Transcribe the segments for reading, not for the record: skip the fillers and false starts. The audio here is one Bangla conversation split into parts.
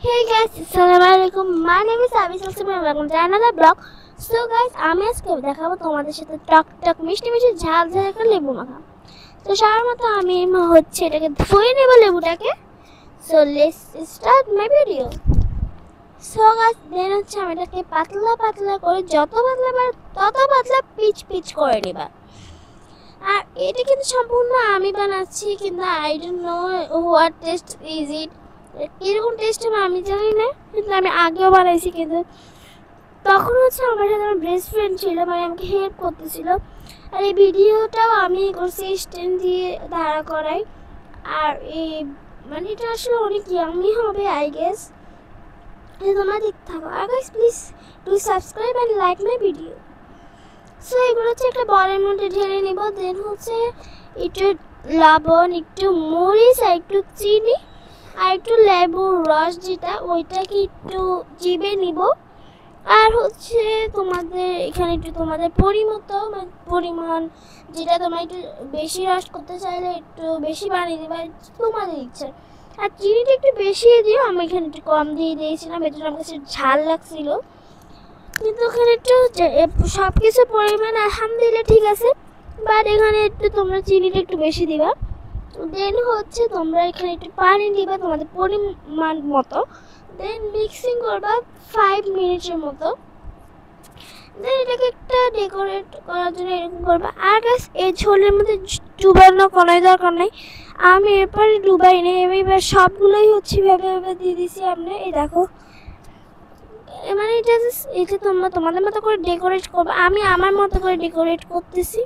Hey guys, Assalamualaikum. My name is Abby Sulsum and welcome to another vlog. So guys, আমি আজকে দেখাবো তোমাদের সাথে টক টক মিষ্টি মিষ্টি ঝাল ঝাল একটা লেবু মাখা। তো সবার মতো আমি হচ্ছে এটাকে ধুয়ে নেব লেবুটাকে। So let's start my video. So guys, দেন হচ্ছে আমি এটাকে পাতলা পাতলা করে যত পাতলা পারে তত পাতলা পিচ পিচ করে নেবা। আর এটা কিন্তু সম্পূর্ণ আমি বানাচ্ছি, কিন্তু I don't know what test is it. এরকম টেস্ট আমি জানি না, কিন্তু আমি আগেও বানাইছি, কিন্তু তখন হচ্ছে আমার সাথে আমার বেস্ট ফ্রেন্ড ছিল, মানে আমাকে হেল্প করতেছিল। আর এই ভিডিওটাও আমি করছি স্ট্যান্ড দিয়ে দাঁড়া করাই। আর এই মানে এটা আসলে অনেক ইয়ামি হবে আই গেস। তোমরা দেখতে থাকো। আর guys please do subscribe and like my video. So এগুলো হচ্ছে একটা বলের মধ্যে ঢেলে নিব। দেন হচ্ছে একটু লবণ, একটু মরিচ, আর একটু চিনি, আর একটু লেবুর রস যেটা ওইটাকে একটু চিবে নিব। আর হচ্ছে তোমাদের এখানে একটু তোমাদের পরিমাণ যেটা তোমরা একটু বেশি রস করতে চাইলে একটু বেশি বানিয়ে দিবা, তোমাদের ইচ্ছা। আর চিনিটা একটু বেশি দিও, আমি এখানে একটু কম দিয়ে দিয়েছিলাম, এটা আমার কাছে ঝাল লাগছিল। কিন্তু ওখানে একটু সব কিছু পরিমাণ আলহামদুলিল্লাহ ঠিক আছে, বাট এখানে একটু তোমরা চিনিটা একটু বেশি দিবা। দেন হচ্ছে তোমরা এখানে একটু পানি দিবা তোমাদের পরিমাণ মতো। দেন মিক্সিং করবা 5 মিনিটের মতো। দেন এটাকে একটা ডেকোরেট করার জন্য এরকম করবা। আর গাছ এই ঝোলের মধ্যে ডুবানো কোনোই দরকার নাই, আমি এরপরে ডুবাই নেই। এবার সবগুলোই হচ্ছে ভেবে দিয়ে দিছি। আমরা এই দেখো, মানে এটা তোমরা তোমাদের মতো করে ডেকোরেট করবে, আমি আমার মতো করে ডেকোরেট করতেছি।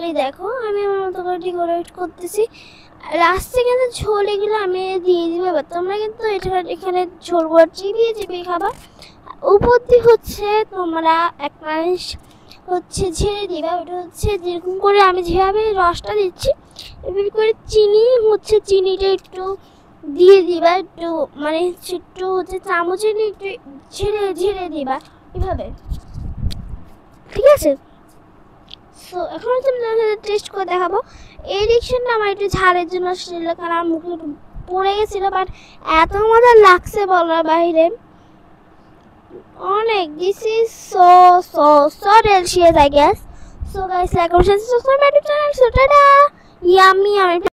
এই দেখো আমি আমার মতো করে ডেকোরেট করতেছি। লাস্টে কিন্তু ঝোল এগুলো আমি দিয়ে দিবে, তোমরা কিন্তু এখানে ঝোলগুলো চিবিয়ে খাবা। উপর দিয়ে হচ্ছে তোমরা এক মাস হচ্ছে ঝেড়ে দিবা। ওটা হচ্ছে যেরকম করে আমি যেভাবে রসটা দিচ্ছি এভাবে করে চিনিটা একটু দিয়ে দিবা, একটু মানে একটু হচ্ছে চামচে নিয়ে একটু ঝেড়ে দিবা এভাবে, ঠিক আছে? সো এখন হচ্ছে আমি টেস্ট করে দেখাবো। এই রিকশনটা আমার একটু ঝালের জন্য ছিল, কারণ আমার মুখে একটু পড়ে গেছিলো, বাট এত মজা লাগছে বলার বাইরে অনেক। This is so delicious I guess. So guys like, comment, subscribe my channel. So tata, yummy. আমি